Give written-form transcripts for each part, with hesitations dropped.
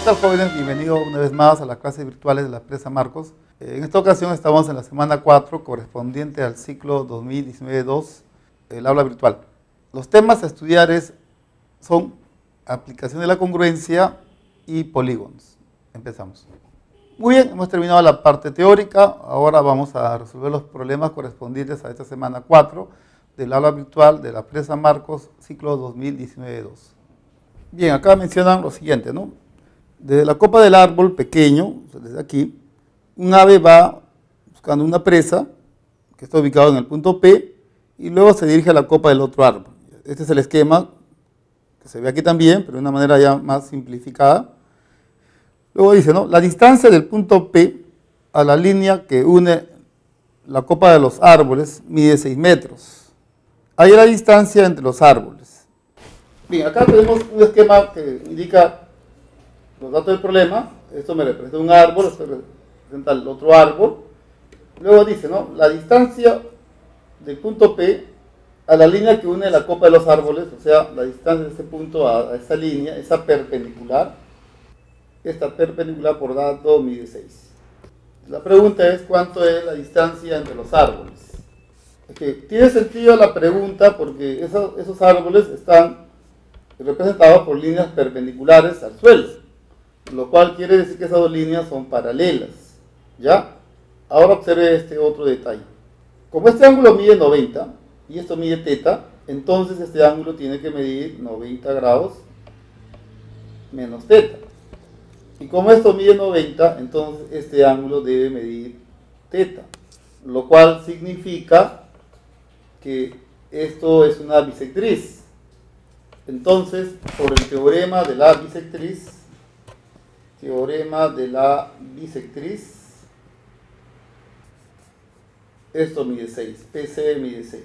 tal, jóvenes? Bienvenidos una vez más a las clases virtuales de la empresa Marcos. En esta ocasión estamos en la semana 4, correspondiente al ciclo 2019-2, el aula virtual. Los temas a estudiar son aplicación de la congruencia y polígonos. Empezamos. Muy bien, hemos terminado la parte teórica. Ahora vamos a resolver los problemas correspondientes a esta semana 4 del aula virtual de la empresa Marcos, ciclo 2019-2. Bien, acá mencionan lo siguiente, ¿no? Desde la copa del árbol pequeño, desde aquí, un ave va buscando una presa que está ubicado en el punto P y luego se dirige a la copa del otro árbol. Este es el esquema que se ve aquí también, pero de una manera ya más simplificada. Luego dice, ¿no? La distancia del punto P a la línea que une la copa de los árboles mide 6 metros. Ahí la distancia entre los árboles. Bien, acá tenemos un esquema que indica los datos del problema. Esto me representa un árbol, esto representa el otro árbol. Luego dice, ¿no? La distancia del punto P a la línea que une la copa de los árboles, o sea, la distancia de este punto a esta línea, esa perpendicular. Esta perpendicular por dato mide 6. La pregunta es, ¿cuánto es la distancia entre los árboles? Es que tiene sentido la pregunta porque esos árboles están representados por líneas perpendiculares al suelo, lo cual quiere decir que esas dos líneas son paralelas, ¿ya? Ahora observe este otro detalle. Como este ángulo mide 90 y esto mide θ, entonces este ángulo tiene que medir 90 grados menos θ. Y como esto mide 90, entonces este ángulo debe medir θ, lo cual significa que esto es una bisectriz. Entonces, por el teorema de la bisectriz, esto mide 6, PC mide 6.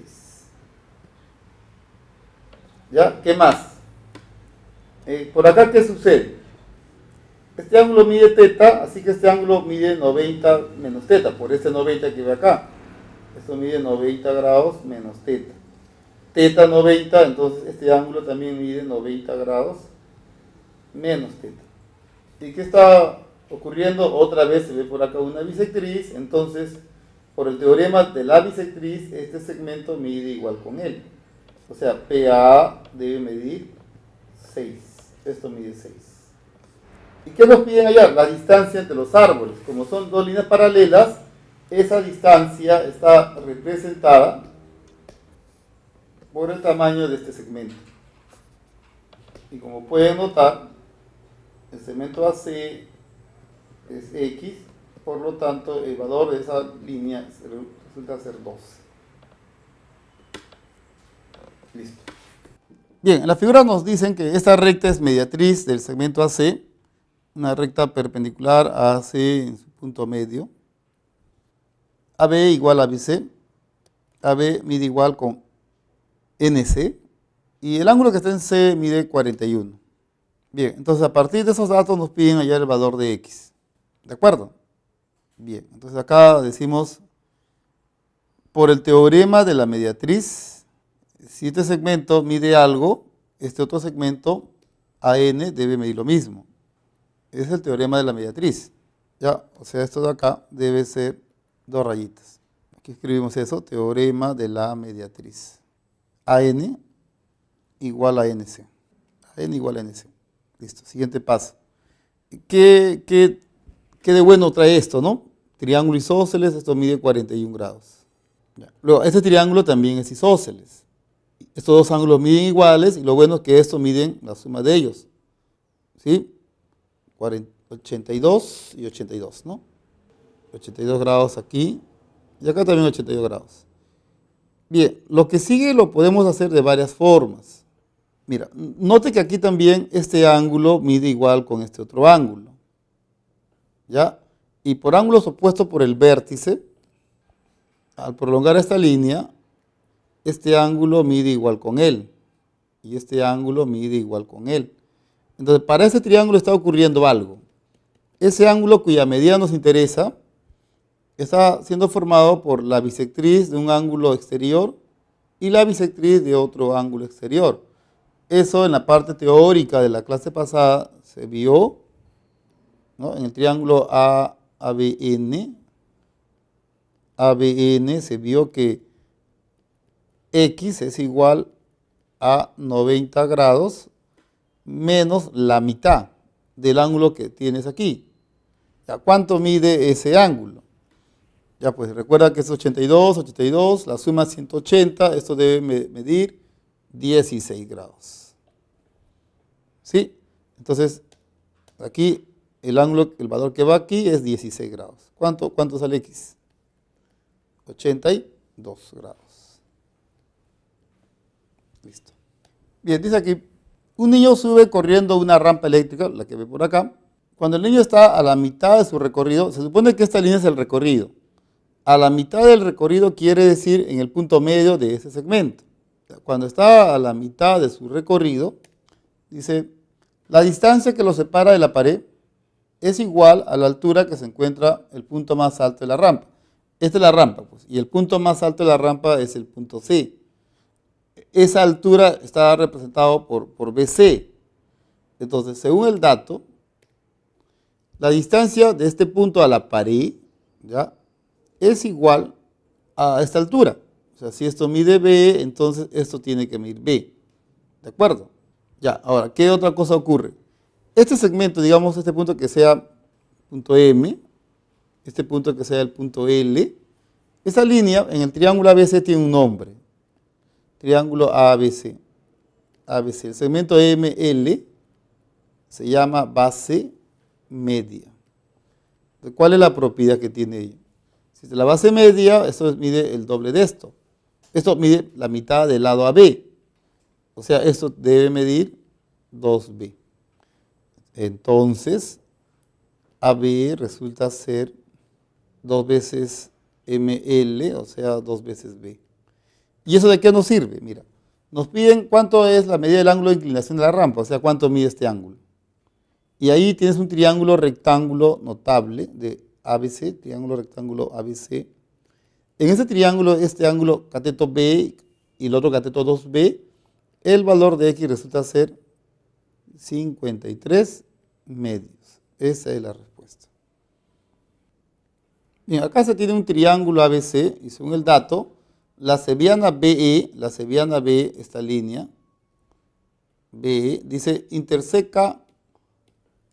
¿Ya? ¿Qué más? Por acá, ¿qué sucede? Este ángulo mide θ, así que este ángulo mide 90 menos θ, por este 90 que ve acá. Esto mide 90 grados menos θ. θ 90, entonces este ángulo también mide 90 grados menos θ. ¿Y qué está ocurriendo? Otra vez se ve por acá una bisectriz, entonces por el teorema de la bisectriz, este segmento mide igual con él. O sea, PA debe medir 6. Esto mide 6. ¿Y qué nos piden allá? La distancia entre los árboles. Como son dos líneas paralelas, esa distancia está representada por el tamaño de este segmento. Y como pueden notar, el segmento AC es X, por lo tanto el valor de esa línea resulta ser 12. Listo. Bien, en la figura nos dicen que esta recta es mediatriz del segmento AC, una recta perpendicular a AC en su punto medio. AB igual a BC, AB mide igual con NC, y el ángulo que está en C mide 41. Bien, entonces a partir de esos datos nos piden hallar el valor de X. ¿De acuerdo? Bien, entonces acá decimos, por el teorema de la mediatriz, si este segmento mide algo, este otro segmento, AN, debe medir lo mismo. Ese es el teorema de la mediatriz. ¿Ya? O sea, esto de acá debe ser 2 rayitas. Aquí escribimos eso, teorema de la mediatriz. AN igual a NC. AN igual a NC. Listo, siguiente paso. ¿Qué de bueno trae esto, no? Triángulo isósceles, esto mide 41 grados. Ya. Luego, este triángulo también es isósceles. Estos dos ángulos miden iguales y lo bueno es que estos miden la suma de ellos. ¿Sí? 82 y 82, ¿no? 82 grados aquí y acá también 82 grados. Bien, lo que sigue lo podemos hacer de varias formas. Mira, note que aquí también este ángulo mide igual con este otro ángulo. ¿Ya? Y por ángulos opuestos por el vértice, al prolongar esta línea, este ángulo mide igual con él. Y este ángulo mide igual con él. Entonces, para ese triángulo está ocurriendo algo. Ese ángulo cuya medida nos interesa está siendo formado por la bisectriz de un ángulo exterior y la bisectriz de otro ángulo exterior. Eso en la parte teórica de la clase pasada se vio ¿no? En el triángulo ABN se vio que X es igual a 90 grados menos la mitad del ángulo que tienes aquí. ¿Ya cuánto mide ese ángulo? Ya pues recuerda que es 82, la suma es 180, esto debe medir 16 grados. ¿Sí? Entonces, aquí el ángulo, el valor que va aquí es 16 grados. ¿Cuánto sale X? 82 grados. Listo. Bien, dice aquí, un niño sube corriendo una rampa eléctrica, la que ve por acá. Cuando el niño está a la mitad de su recorrido, se supone que esta línea es el recorrido. A la mitad del recorrido quiere decir en el punto medio de ese segmento. Cuando está a la mitad de su recorrido, dice, la distancia que lo separa de la pared es igual a la altura que se encuentra el punto más alto de la rampa. Esta es la rampa, pues, y el punto más alto de la rampa es el punto C. Esa altura está representado por BC. Entonces, según el dato, la distancia de este punto a la pared, ¿ya?, es igual a esta altura. O sea, si esto mide B, entonces esto tiene que medir B. ¿De acuerdo? Ya, ahora, ¿qué otra cosa ocurre? Este segmento, digamos, este punto que sea punto M, este punto que sea el punto L, esa línea en el triángulo ABC tiene un nombre. Triángulo ABC. ABC. El segmento ML se llama base media. ¿Cuál es la propiedad que tiene ella? Si es la base media, esto mide el doble de esto. Esto mide la mitad del lado AB. O sea, esto debe medir 2B. Entonces, AB resulta ser 2 veces ML, o sea, 2 veces B. ¿Y eso de qué nos sirve? Mira, nos piden cuánto es la medida del ángulo de inclinación de la rampa, o sea, cuánto mide este ángulo. Y ahí tienes un triángulo rectángulo notable de ABC, triángulo rectángulo ABC. En ese triángulo, este ángulo cateto B y el otro cateto 2B, el valor de X resulta ser 53 medios. Esa es la respuesta. Bien, acá se tiene un triángulo ABC y según el dato, la seviana BE, esta línea, BE, dice interseca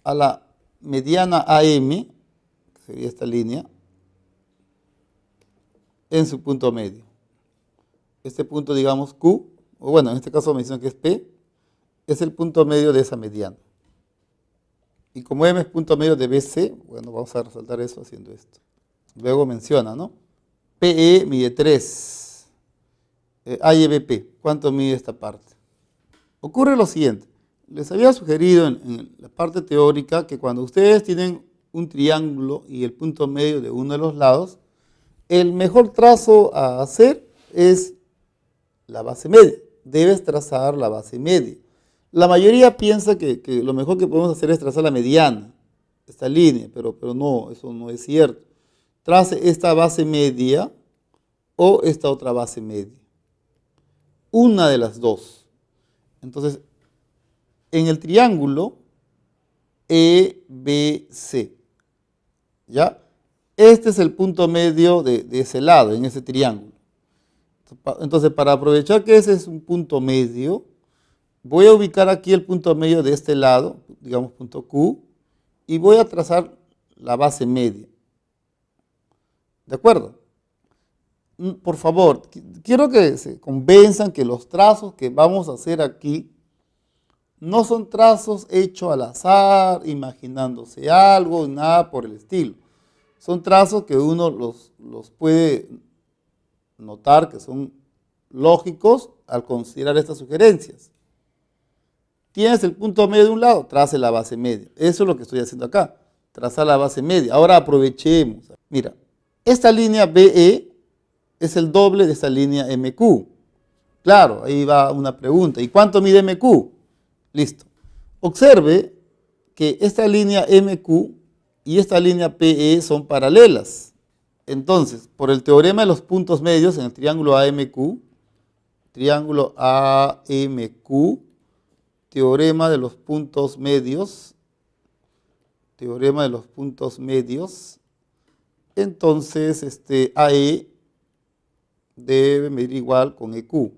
a la mediana AM, que sería esta línea, en su punto medio. Este punto, digamos, Q, o bueno, en este caso me dicen que es P, es el punto medio de esa mediana. Y como M es punto medio de BC, bueno, vamos a resaltar eso haciendo esto. Luego menciona, ¿no? PE mide 3. AYBP, ¿cuánto mide esta parte? Ocurre lo siguiente. Les había sugerido en la parte teórica que cuando ustedes tienen un triángulo y el punto medio de uno de los lados, el mejor trazo a hacer es la base media. Debes trazar la base media. La mayoría piensa que lo mejor que podemos hacer es trazar la mediana, esta línea, pero no, eso no es cierto. Trace esta base media o esta otra base media. Una de las dos. Entonces, en el triángulo EBC, ¿ya? Este es el punto medio de ese lado, en ese triángulo. Entonces, para aprovechar que ese es un punto medio, voy a ubicar aquí el punto medio de este lado, digamos punto Q, y voy a trazar la base media. ¿De acuerdo? Por favor, quiero que se convenzan que los trazos que vamos a hacer aquí no son trazos hechos al azar, imaginándose algo, nada por el estilo. Son trazos que uno los puede notar que son lógicos al considerar estas sugerencias. Tienes el punto medio de un lado, trace la base media. Eso es lo que estoy haciendo acá, trazar la base media. Ahora aprovechemos. Mira, esta línea BE es el doble de esta línea MQ. Claro, ahí va una pregunta. ¿Y cuánto mide MQ? Listo. Observe que esta línea MQ y esta línea PE son paralelas. Entonces, por el teorema de los puntos medios en el triángulo AMQ, teorema de los puntos medios, teorema de los puntos medios, entonces AE debe medir igual con EQ.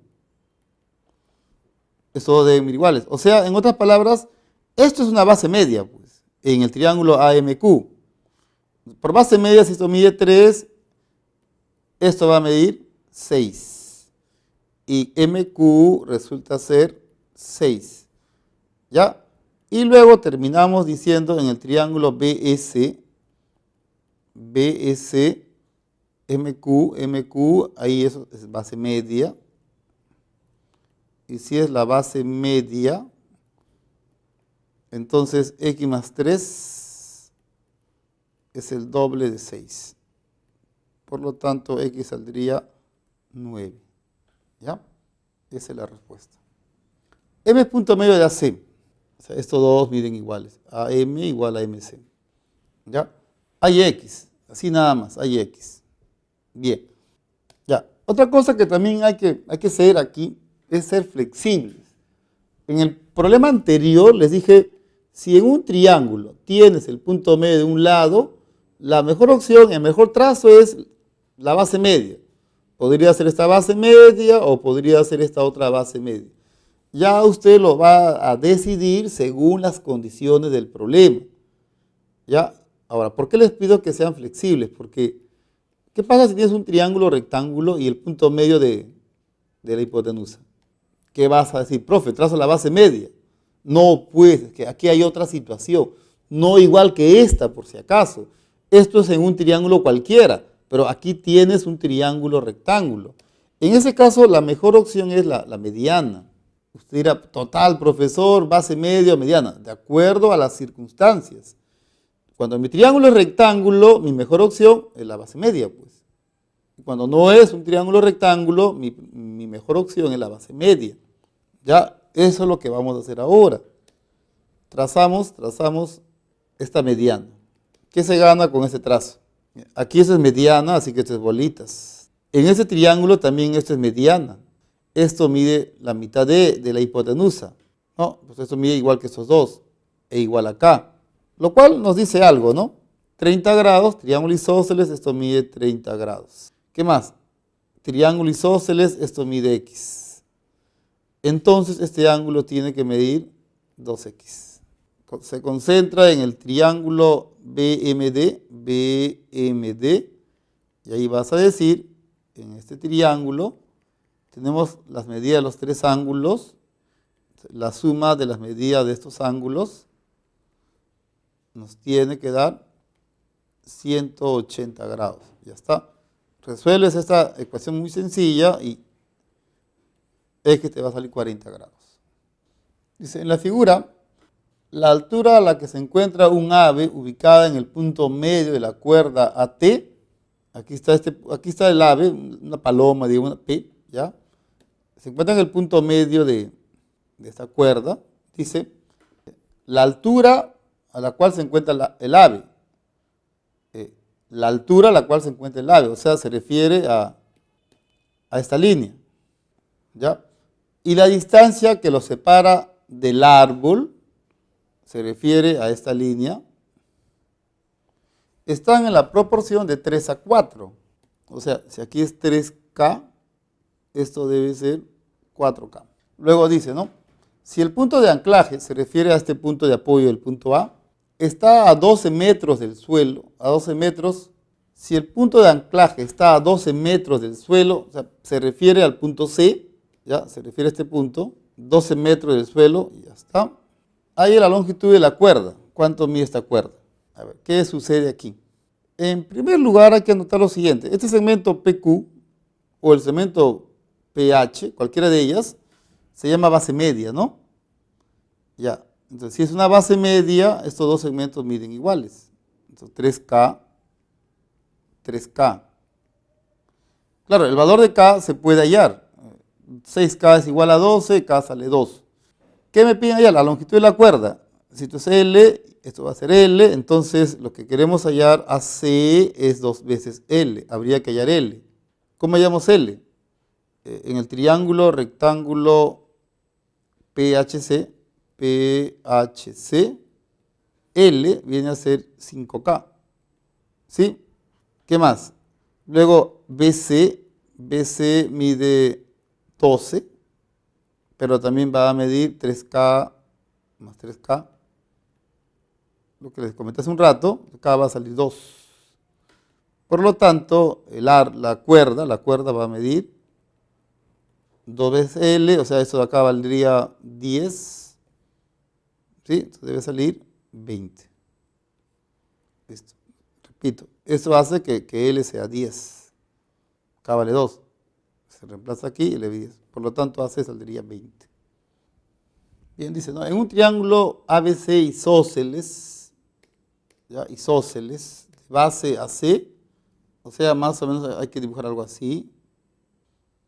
Eso deben medir iguales. O sea, en otras palabras, esto es una base media, pues, en el triángulo AMQ. Por base media, si esto mide 3, esto va a medir 6. Y MQ resulta ser 6. ¿Ya? Y luego terminamos diciendo en el triángulo BS, MQ, ahí eso es base media. Y si es la base media, entonces X más 3 es el doble de 6. Por lo tanto, X saldría 9. ¿Ya? Esa es la respuesta. M es punto medio de AC. O sea, estos dos miden iguales. AM igual a MC. ¿Ya? Hay X. Así nada más. Hay X. Bien. Ya. Otra cosa que también hay que ser aquí es ser flexibles. En el problema anterior les dije, si en un triángulo tienes el punto medio de un lado, la mejor opción, el mejor trazo es la base media. Podría ser esta base media o podría ser esta otra base media. Ya usted lo va a decidir según las condiciones del problema. ¿Ya? Ahora, ¿por qué les pido que sean flexibles? Porque, ¿qué pasa si tienes un triángulo rectángulo y el punto medio de la hipotenusa? ¿Qué vas a decir? Profe, trazo la base media. No, pues, que aquí hay otra situación. No igual que esta, por si acaso. Esto es en un triángulo cualquiera, pero aquí tienes un triángulo rectángulo. En ese caso, la mejor opción es la mediana. Usted dirá, total, profesor, base media o mediana, de acuerdo a las circunstancias. Cuando mi triángulo es rectángulo, mi mejor opción es la base media, pues. Cuando no es un triángulo rectángulo, mi mejor opción es la base media. Ya, eso es lo que vamos a hacer ahora. Trazamos esta mediana. ¿Qué se gana con ese trazo? Aquí eso es mediana, así que esto es bolitas. En ese triángulo también esto es mediana. Esto mide la mitad de la hipotenusa. No, pues esto mide igual que estos dos, e igual acá. Lo cual nos dice algo, ¿no? 30 grados, triángulo isósceles, esto mide 30 grados. ¿Qué más? Triángulo isósceles, esto mide X. Entonces este ángulo tiene que medir 2X. Se concentra en el triángulo BMD, y ahí vas a decir, en este triángulo, tenemos las medidas de los tres ángulos, la suma de las medidas de estos ángulos nos tiene que dar 180 grados. Ya está. Resuelves esta ecuación muy sencilla y X te va a salir 40 grados. Dice, en la figura, la altura a la que se encuentra un ave ubicada en el punto medio de la cuerda AT, aquí está el ave, una paloma, digo, una P, ¿ya? Se encuentra en el punto medio de esta cuerda, dice, la altura a la cual se encuentra el ave, la altura a la cual se encuentra el ave, o sea, se refiere a esta línea, ¿ya? Y la distancia que lo separa del árbol, se refiere a esta línea, están en la proporción de 3 a 4. O sea, si aquí es 3K, esto debe ser 4K. Luego dice, ¿no? Si el punto de anclaje se refiere a este punto de apoyo del punto A, está a 12 metros del suelo, a 12 metros. Si el punto de anclaje está a 12 metros del suelo, o sea, se refiere al punto C, ya, se refiere a este punto, 12 metros del suelo, y ya está. Ahí la longitud de la cuerda. ¿Cuánto mide esta cuerda? A ver, ¿qué sucede aquí? En primer lugar hay que anotar lo siguiente. Este segmento PQ o el segmento PH, cualquiera de ellas, se llama base media, ¿no? Ya, entonces si es una base media, estos dos segmentos miden iguales. Entonces 3K. Claro, el valor de K se puede hallar. 6K es igual a 12, K sale 2. ¿Qué me piden hallar? La longitud de la cuerda. Si esto es L, esto va a ser L, entonces lo que queremos hallar AC es 2 veces L. Habría que hallar L. ¿Cómo hallamos L? En el triángulo rectángulo PHC, L viene a ser 5K. ¿Sí? ¿Qué más? Luego BC mide 12, pero también va a medir 3K más 3K. Lo que les comenté hace un rato, acá va a salir 2. Por lo tanto, la cuerda va a medir 2 veces L, o sea, eso de acá valdría 10. ¿Sí? Entonces debe salir 20. Listo. Repito, eso hace que L sea 10. Acá vale 2. Se reemplaza aquí y le 10. Por lo tanto, AC saldría 20. Bien, dice, ¿no? En un triángulo ABC isósceles, ¿ya? Isósceles, de base a C, o sea, más o menos hay que dibujar algo así.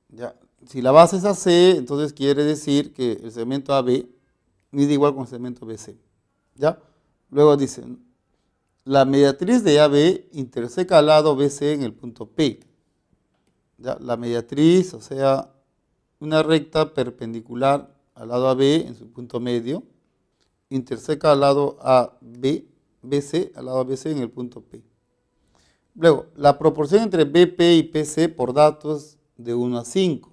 ¿Ya? Si la base es AC, entonces quiere decir que el segmento AB mide igual con el segmento BC. ¿Ya? Luego dicen, la mediatriz de AB interseca al lado BC en el punto P. ¿Ya? La mediatriz, o sea, una recta perpendicular al lado AB en su punto medio, interseca al lado BC, al lado ABC en el punto P. Luego, la proporción entre BP y PC por datos de 1 a 5.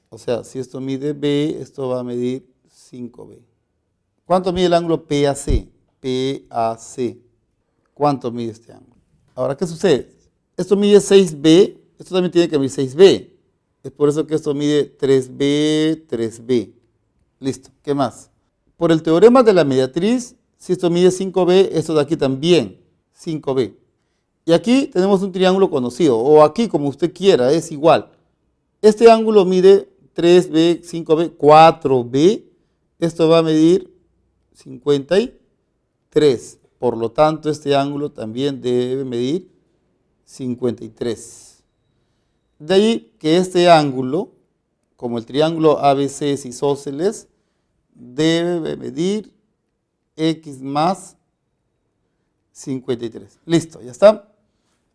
O sea, si esto mide B, esto va a medir 5B. ¿Cuánto mide el ángulo PAC? PAC. ¿Cuánto mide este ángulo? Ahora, ¿qué sucede? Esto mide 6B, esto también tiene que medir 6B. Es por eso que esto mide 3B, 3B. Listo, ¿qué más? Por el teorema de la mediatriz, si esto mide 5B, esto de aquí también, 5B. Y aquí tenemos un triángulo conocido, o aquí como usted quiera, es igual. Este ángulo mide 3B, 5B, 4B. Esto va a medir 53. Por lo tanto, este ángulo también debe medir 53. De ahí que este ángulo, como el triángulo ABC es isósceles, debe medir X más 53. Listo, ya está.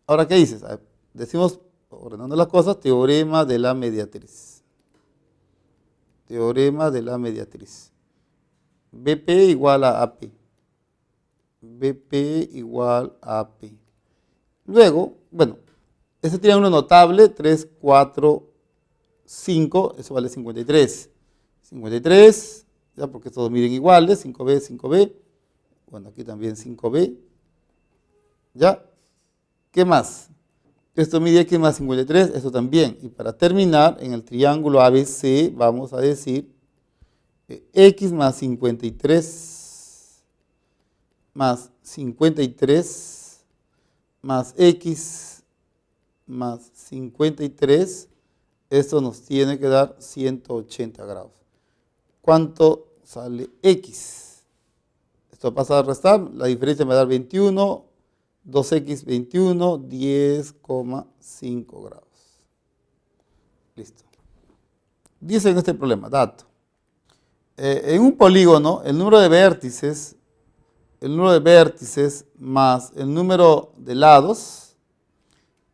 Ahora, ¿qué dices? Decimos, ordenando las cosas, teorema de la mediatriz. Teorema de la mediatriz. BP igual a AP. BP igual a AP. Luego, bueno, este triángulo notable, 3, 4, 5, eso vale 53. 53, ya porque todos miden iguales, 5B, 5B. Bueno, aquí también 5B. ¿Ya? ¿Qué más? Esto mide X más 53, esto también. Y para terminar, en el triángulo ABC vamos a decir X más 53 más 53 más X más 53, esto nos tiene que dar 180 grados. ¿Cuánto sale X? Esto pasa a restar, la diferencia me da 21, 2X 21, 10,5 grados. Listo. Dice en este problema, dato. En un polígono, el número de vértices más el número de lados.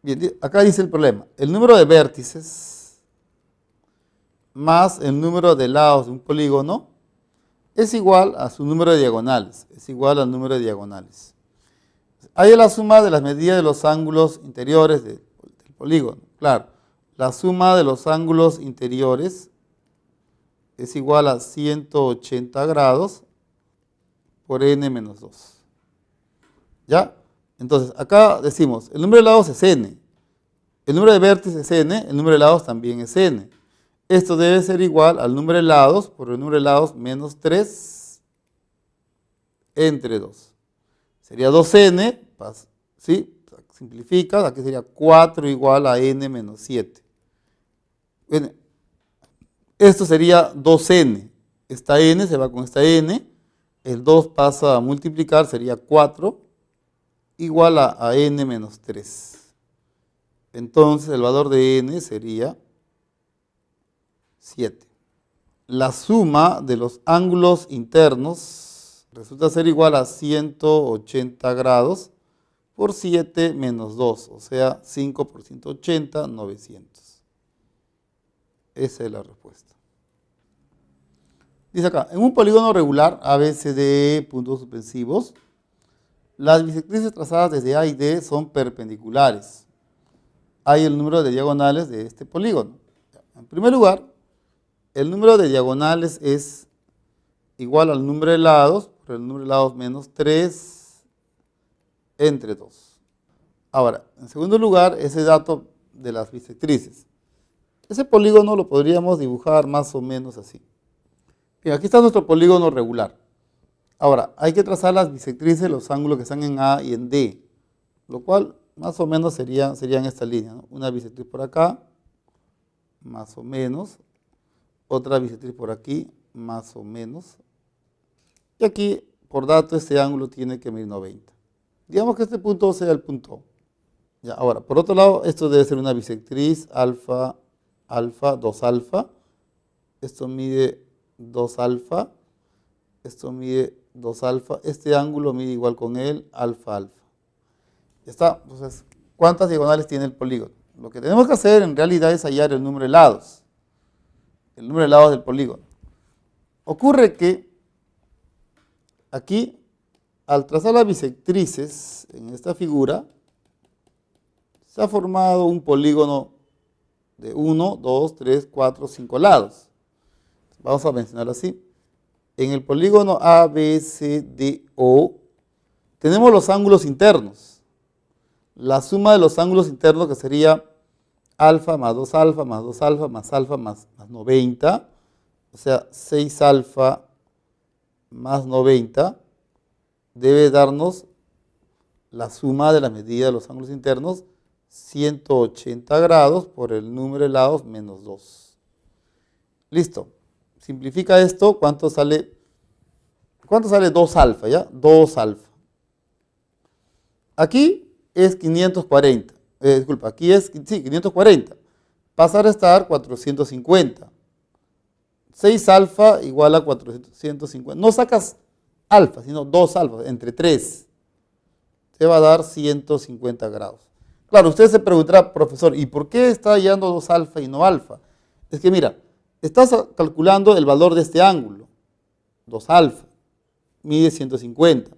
Bien, acá dice el problema. El número de vértices más el número de lados de un polígono es igual a su número de diagonales. Es igual al número de diagonales. Hay la suma de las medidas de los ángulos interiores del polígono. Claro, la suma de los ángulos interiores es igual a 180 grados por n menos 2. ¿Ya? Entonces, acá decimos, el número de lados es n, el número de vértices es n, el número de lados también es n. Esto debe ser igual al número de lados por el número de lados menos 3 entre 2. Sería 2n, ¿sí? Simplifica, aquí sería 4 igual a n menos 7. Bueno, esto sería 2n. Esta n se va con esta n, el 2 pasa a multiplicar, sería 4 igual a n menos 3. Entonces el valor de n sería 7. La suma de los ángulos internos resulta ser igual a 180 grados por 7 menos 2, o sea, 5 por 180, 900. Esa es la respuesta. Dice acá, en un polígono regular, ABCD, puntos suspensivos, las bisectrices trazadas desde A y D son perpendiculares. Hay el número de diagonales de este polígono. En primer lugar, el número de diagonales es igual al número de lados, por el número de lados menos 3 entre 2. Ahora, en segundo lugar, ese dato de las bisectrices. Ese polígono lo podríamos dibujar más o menos así. Bien, aquí está nuestro polígono regular. Ahora, hay que trazar las bisectrices de los ángulos que están en A y en D, lo cual más o menos serían esta línea, ¿no? Una bisectriz por acá, más o menos, otra bisectriz por aquí, más o menos, y aquí, por dato, este ángulo tiene que medir 90. Digamos que este punto sea el punto O. Ya, ahora, por otro lado, esto debe ser una bisectriz, alfa, alfa, 2 alfa, esto mide 2 alfa, esto mide 2 alfa, este ángulo mide igual con él, alfa, alfa. Ya está, entonces, ¿cuántas diagonales tiene el polígono? Lo que tenemos que hacer en realidad es hallar el número de lados, del polígono. Ocurre que aquí, al trazar las bisectrices en esta figura, se ha formado un polígono de 1, 2, 3, 4, 5 lados. Vamos a mencionarlo así. En el polígono ABCDO tenemos los ángulos internos. La suma de los ángulos internos, que sería alfa más 2 alfa más 2 alfa más 90, o sea, 6 alfa más 90, debe darnos la suma de la medida de los ángulos internos, 180 grados por el número de lados menos 2. Listo. Simplifica esto, ¿cuánto sale? ¿Cuánto sale 2 alfa, ya? 2 alfa. Aquí es 540. Disculpa, aquí es, sí, 540. Pasa a restar 450. 6 alfa igual a 450. No sacas alfa, sino 2 alfa, entre 3. Te va a dar 150 grados. Claro, usted se preguntará, profesor, ¿y por qué está hallando 2 alfa y no alfa? Es que mira, estás calculando el valor de este ángulo, 2 alfa, mide 150.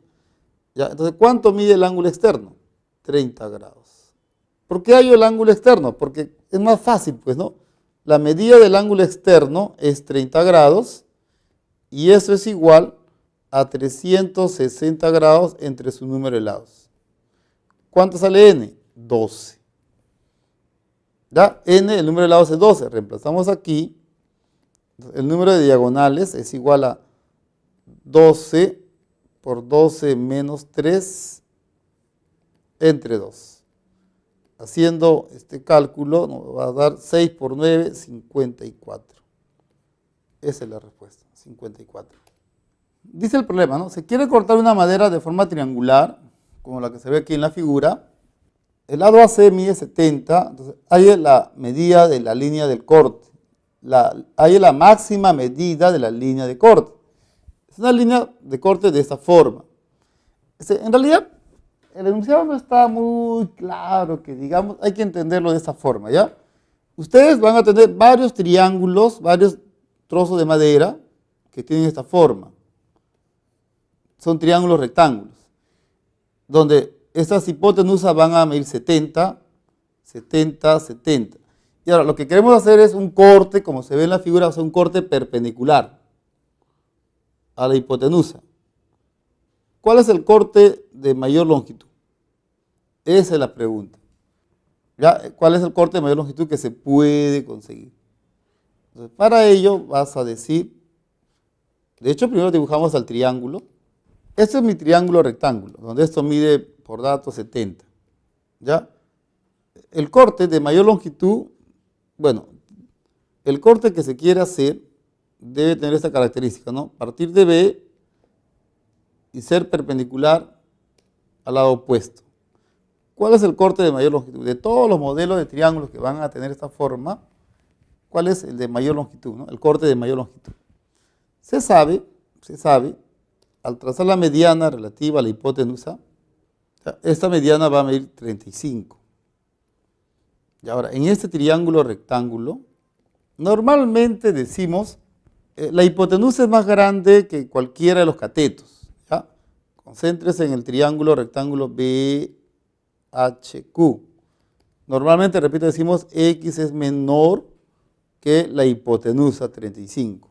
¿Ya? Entonces, ¿cuánto mide el ángulo externo? 30 grados. ¿Por qué hallo el ángulo externo? Porque es más fácil, pues, ¿no? La medida del ángulo externo es 30 grados y eso es igual a 360 grados entre su número de lados. ¿Cuánto sale n? 12. ¿Ya? N, el número de lados es 12. Reemplazamos aquí. El número de diagonales es igual a 12 por 12 menos 3 entre 2. Haciendo este cálculo nos va a dar 6 por 9, 54. Esa es la respuesta, 54. Dice el problema, ¿no? Se quiere cortar una madera de forma triangular, como la que se ve aquí en la figura. El lado AC mide 70, entonces hay la medida de la línea del corte. Hay la máxima medida de la línea de corte. Es una línea de corte de esta forma. En realidad, el enunciado no está muy claro, que digamos, hay que entenderlo de esta forma, ¿ya? Ustedes van a tener varios triángulos, varios trozos de madera que tienen esta forma. Son triángulos rectángulos, donde estas hipotenusas van a medir 70, 70, 70. Y ahora lo que queremos hacer es un corte, como se ve en la figura, o sea, un corte perpendicular a la hipotenusa. ¿Cuál es el corte de mayor longitud? Esa es la pregunta. ¿Ya? ¿Cuál es el corte de mayor longitud que se puede conseguir? Entonces, para ello vas a decir, de hecho primero dibujamos al triángulo. Este es mi triángulo rectángulo, donde esto mide por dato 70. ¿Ya? El corte de mayor longitud, bueno, el corte que se quiere hacer debe tener esta característica, ¿no? Partir de B y ser perpendicular al lado opuesto. ¿Cuál es el corte de mayor longitud? De todos los modelos de triángulos que van a tener esta forma, ¿cuál es el de mayor longitud, ¿no? El corte de mayor longitud. Se sabe, al trazar la mediana relativa a la hipotenusa, esta mediana va a medir 35. Y ahora, en este triángulo rectángulo, normalmente decimos La hipotenusa es más grande que cualquiera de los catetos. ¿Ya? Concéntrese en el triángulo rectángulo BHQ. Normalmente, repito, decimos X es menor que la hipotenusa 35.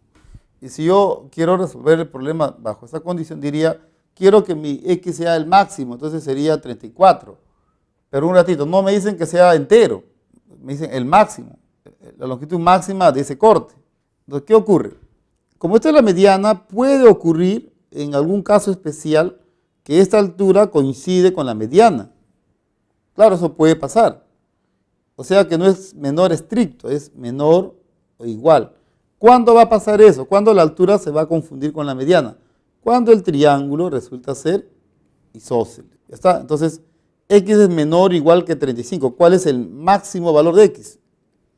Y si yo quiero resolver el problema bajo esta condición, diría, quiero que mi X sea el máximo, entonces sería 34. Pero un ratito, no me dicen que sea entero, me dicen el máximo, la longitud máxima de ese corte. Entonces, ¿qué ocurre? Como esta es la mediana, puede ocurrir en algún caso especial que esta altura coincide con la mediana. Claro, eso puede pasar. O sea que no es menor estricto, es menor o igual. ¿Cuándo va a pasar eso? ¿Cuándo la altura se va a confundir con la mediana? Cuando el triángulo resulta ser isósceles. ¿Ya está? Entonces, X es menor o igual que 35. ¿Cuál es el máximo valor de X?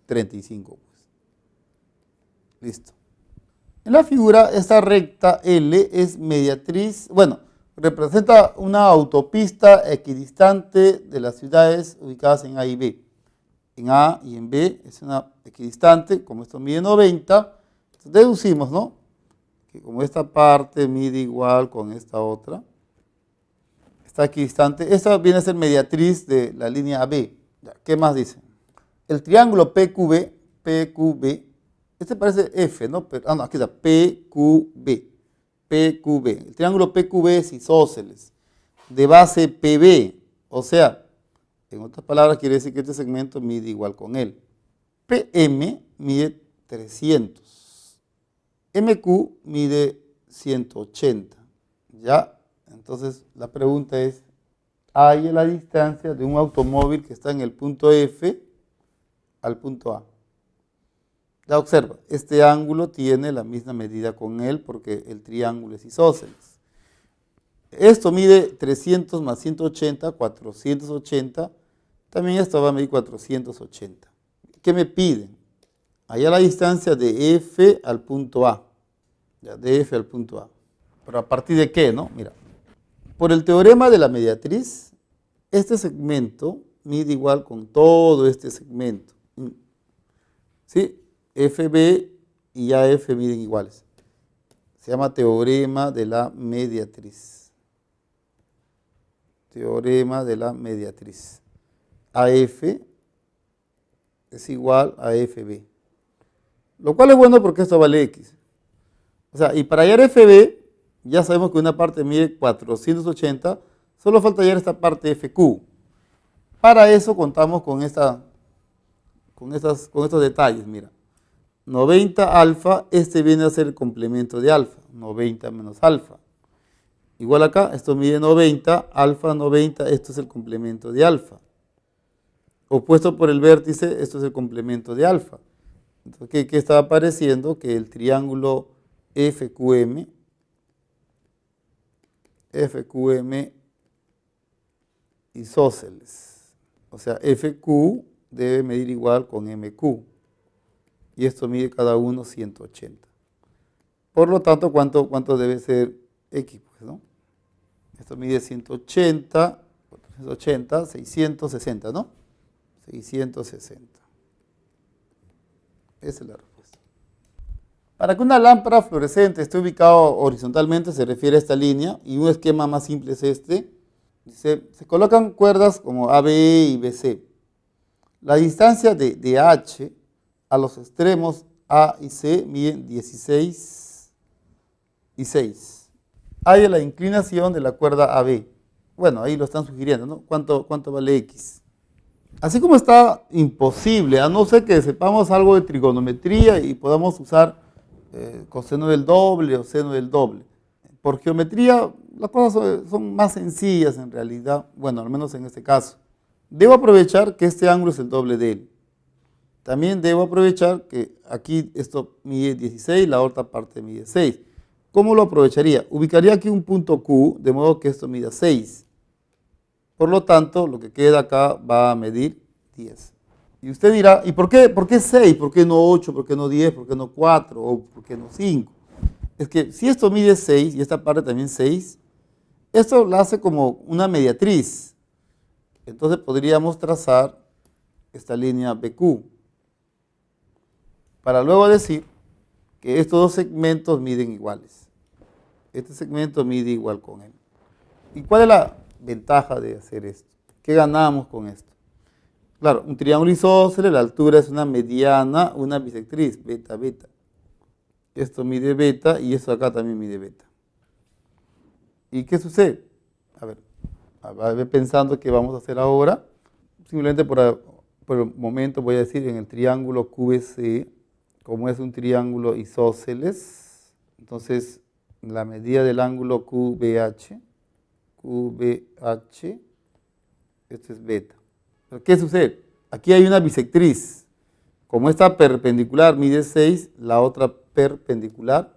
35. Pues. Listo. En la figura, esta recta L es mediatriz, bueno, representa una autopista equidistante de las ciudades ubicadas en A y B. En A y en B es una equidistante, como esto mide 90, entonces deducimos, ¿no? Que como esta parte mide igual con esta otra, está equidistante, esta viene a ser mediatriz de la línea AB. ¿Qué más dice? El triángulo PQB, este parece F, ¿no? No, aquí está, PQB. El triángulo PQB es isósceles, de base PB, o sea, en otras palabras, quiere decir que este segmento mide igual con él. PM mide 300. MQ mide 180. ¿Ya? Entonces, la pregunta es, ¿hay la distancia de un automóvil que está en el punto F al punto A? Ya observa, este ángulo tiene la misma medida con él porque el triángulo es isósceles. Esto mide 300 más 180, 480. También esto va a medir 480. ¿Qué me piden? Allá la distancia de F al punto A. Ya, de F al punto A. ¿Pero a partir de qué, no? Mira, por el teorema de la mediatriz, este segmento mide igual con todo este segmento. ¿Sí? FB y AF miden iguales. Se llama teorema de la mediatriz. Teorema de la mediatriz. AF es igual a FB. Lo cual es bueno porque esto vale X. O sea, y para hallar FB, ya sabemos que una parte mide 480, solo falta hallar esta parte FQ. Para eso contamos con estos detalles, mira. 90 alfa, este viene a ser el complemento de alfa, 90 menos alfa. Igual acá, esto mide 90, alfa 90, esto es el complemento de alfa. Opuesto por el vértice, esto es el complemento de alfa. Entonces, ¿qué está apareciendo? Que el triángulo FQM isósceles. O sea, FQ debe medir igual con MQ. Y esto mide cada uno 180. Por lo tanto, ¿cuánto debe ser X? Pues, ¿no? Esto mide 180, 660, ¿no? 660. Esa es la respuesta. Para que una lámpara fluorescente esté ubicada horizontalmente se refiere a esta línea y un esquema más simple es este. Dice, se colocan cuerdas como AB y BC. La distancia de H a los extremos A y C miden 16 y 6. Hay la inclinación de la cuerda AB. Bueno, ahí lo están sugiriendo, ¿no? ¿Cuánto vale X? Así como está imposible, a no ser que sepamos algo de trigonometría y podamos usar coseno del doble o seno del doble. Por geometría, las cosas son más sencillas en realidad, bueno, al menos en este caso. Debo aprovechar que este ángulo es el doble de él. También debo aprovechar que aquí esto mide 16, la otra parte mide 6. ¿Cómo lo aprovecharía? Ubicaría aquí un punto Q, de modo que esto mida 6. Por lo tanto, lo que queda acá va a medir 10. Y usted dirá, ¿y por qué 6? ¿Por qué no 8? ¿Por qué no 10? ¿Por qué no 4? ¿O por qué no 5? Es que si esto mide 6 y esta parte también 6, esto la hace como una mediatriz. Entonces podríamos trazar esta línea BQ. Para luego decir que estos dos segmentos miden iguales. Este segmento mide igual con él. ¿Y cuál es la ventaja de hacer esto? ¿Qué ganamos con esto? Claro, un triángulo isósceles, la altura es una mediana, una bisectriz, beta, beta. Esto mide beta y esto acá también mide beta. ¿Y qué sucede? A ver pensando qué vamos a hacer ahora. Simplemente por el momento voy a decir en el triángulo QBC, como es un triángulo isósceles, entonces la medida del ángulo QBH, esto es beta. ¿Pero qué sucede? Aquí hay una bisectriz. Como esta perpendicular mide 6, la otra perpendicular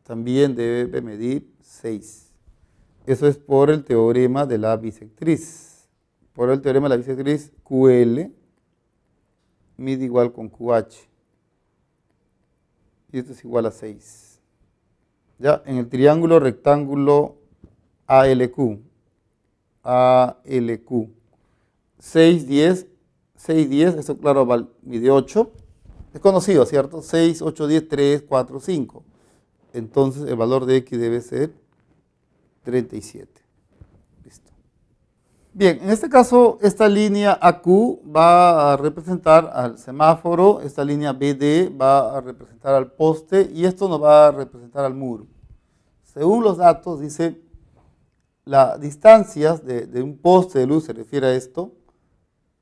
también debe medir 6. Eso es por el teorema de la bisectriz. Por el teorema de la bisectriz, QL mide igual con QH. Y esto es igual a 6. Ya, en el triángulo rectángulo ALQ, 6, 10, esto claro mide 8. Es conocido, ¿cierto? 6, 8, 10, 3, 4, 5. Entonces el valor de X debe ser 37. Listo. Bien, en este caso, esta línea AQ va a representar al semáforo, esta línea BD va a representar al poste y esto nos va a representar al muro. Según los datos, dice, las distancias de un poste de luz, se refiere a esto,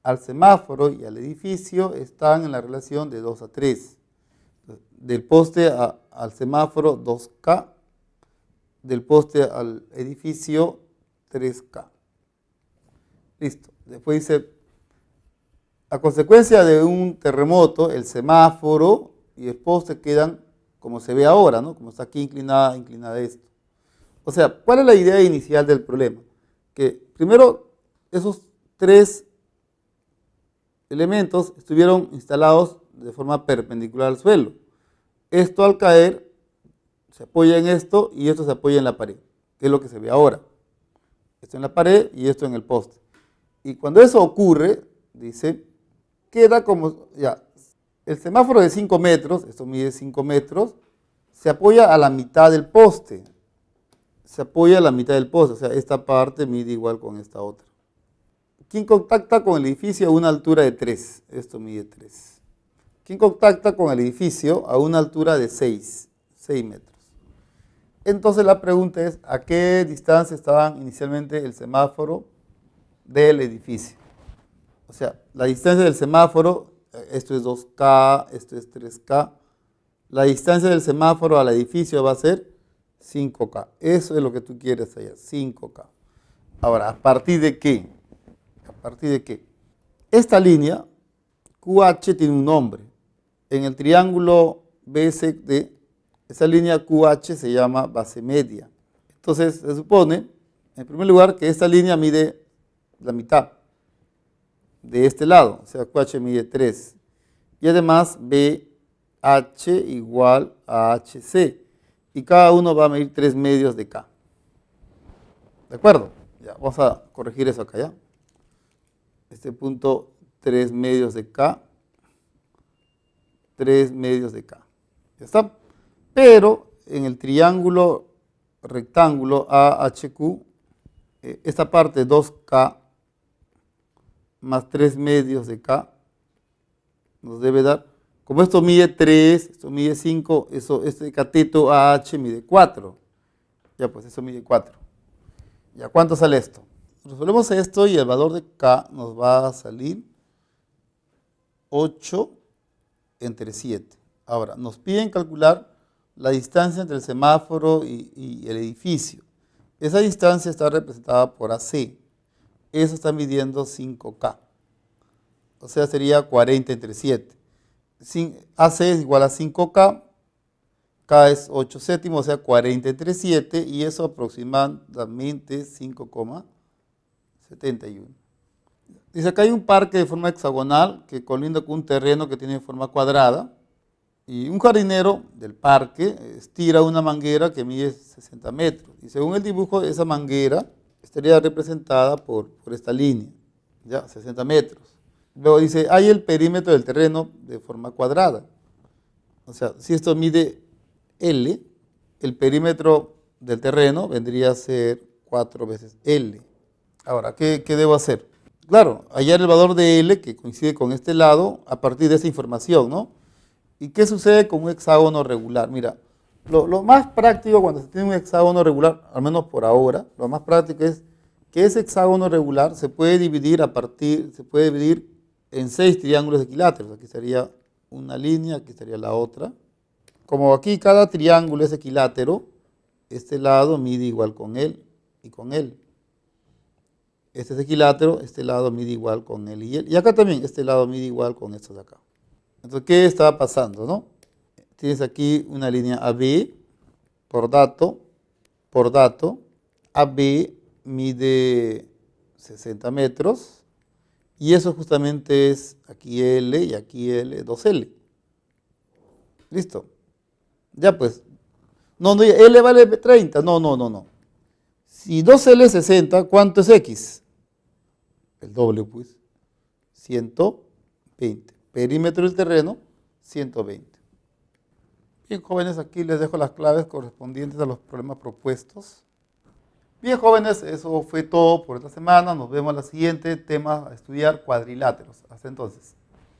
al semáforo y al edificio están en la relación de 2 a 3. Del poste al semáforo 2K, del poste al edificio 3K. Listo. Después dice, a consecuencia de un terremoto, el semáforo y el poste quedan como se ve ahora, ¿no? Como está aquí inclinada esto. O sea, ¿cuál es la idea inicial del problema? Que primero esos tres elementos estuvieron instalados de forma perpendicular al suelo. Esto al caer se apoya en esto y esto se apoya en la pared, que es lo que se ve ahora. Esto en la pared y esto en el poste. Y cuando eso ocurre, dice, queda como, ya, el semáforo de 5 metros, esto mide 5 metros, se apoya a la mitad del poste. Se apoya a la mitad del poste, o sea, esta parte mide igual con esta otra. ¿Quién contacta con el edificio a una altura de 3? Esto mide 3. ¿Quién contacta con el edificio a una altura de 6 metros? Entonces la pregunta es, ¿a qué distancia estaban inicialmente el semáforo del edificio? O sea, la distancia del semáforo, esto es 2K, esto es 3K. La distancia del semáforo al edificio va a ser 5K. Eso es lo que tú quieres allá, 5K. Ahora, ¿a partir de qué? ¿A partir de qué? Esta línea, QH, tiene un nombre. En el triángulo BCD, esa línea QH se llama base media. Entonces, se supone, en primer lugar, que esta línea mide la mitad de este lado, o sea, QH mide 3. Y además, BH igual a HC. Y cada uno va a medir 3 medios de K. ¿De acuerdo? Ya, vamos a corregir eso acá, ¿ya? Este punto, 3 medios de K. 3 medios de K. ¿Ya está? Pero en el triángulo rectángulo AHQ, esta parte 2K más 3 medios de K nos debe dar, como esto mide 3, esto mide 5, este cateto AH mide 4. Ya pues, eso mide 4. ¿Ya cuánto sale esto? Resolvemos esto y el valor de K nos va a salir 8 entre 7. Ahora, nos piden calcular la distancia entre el semáforo y el edificio. Esa distancia está representada por AC. Eso está midiendo 5K. O sea, sería 40 entre 7. AC es igual a 5K. K es 8 séptimos, o sea, 40 entre 7. Y eso aproximadamente 5,71. Dice, acá hay un parque de forma hexagonal que colinda con un terreno que tiene forma cuadrada. Y un jardinero del parque estira una manguera que mide 60 metros. Y según el dibujo, esa manguera estaría representada por esta línea, ya, 60 metros. Luego dice, hay el perímetro del terreno de forma cuadrada. O sea, si esto mide L, el perímetro del terreno vendría a ser 4 veces L. Ahora, ¿qué debo hacer? Claro, hallar el valor de L que coincide con este lado a partir de esa información, ¿no? ¿Y qué sucede con un hexágono regular? Mira, lo más práctico cuando se tiene un hexágono regular, al menos por ahora, lo más práctico es que ese hexágono regular se puede dividir en 6 triángulos equiláteros. Aquí sería una línea, aquí sería la otra. Como aquí cada triángulo es equilátero, este lado mide igual con él y con él. Este es equilátero, este lado mide igual con él y él. Y acá también, este lado mide igual con estos de acá. Entonces, ¿qué está pasando, no? Tienes aquí una línea AB por dato, AB mide 60 metros, y eso justamente es aquí L y aquí L, 2L. ¿Listo? Ya pues. No, L vale 30. No. Si 2L es 60, ¿cuánto es X? El doble, pues. 120. Perímetro del terreno, 120. Bien, jóvenes, aquí les dejo las claves correspondientes a los problemas propuestos. Bien, jóvenes, eso fue todo por esta semana. Nos vemos en la siguiente. Tema a estudiar: cuadriláteros. Hasta entonces.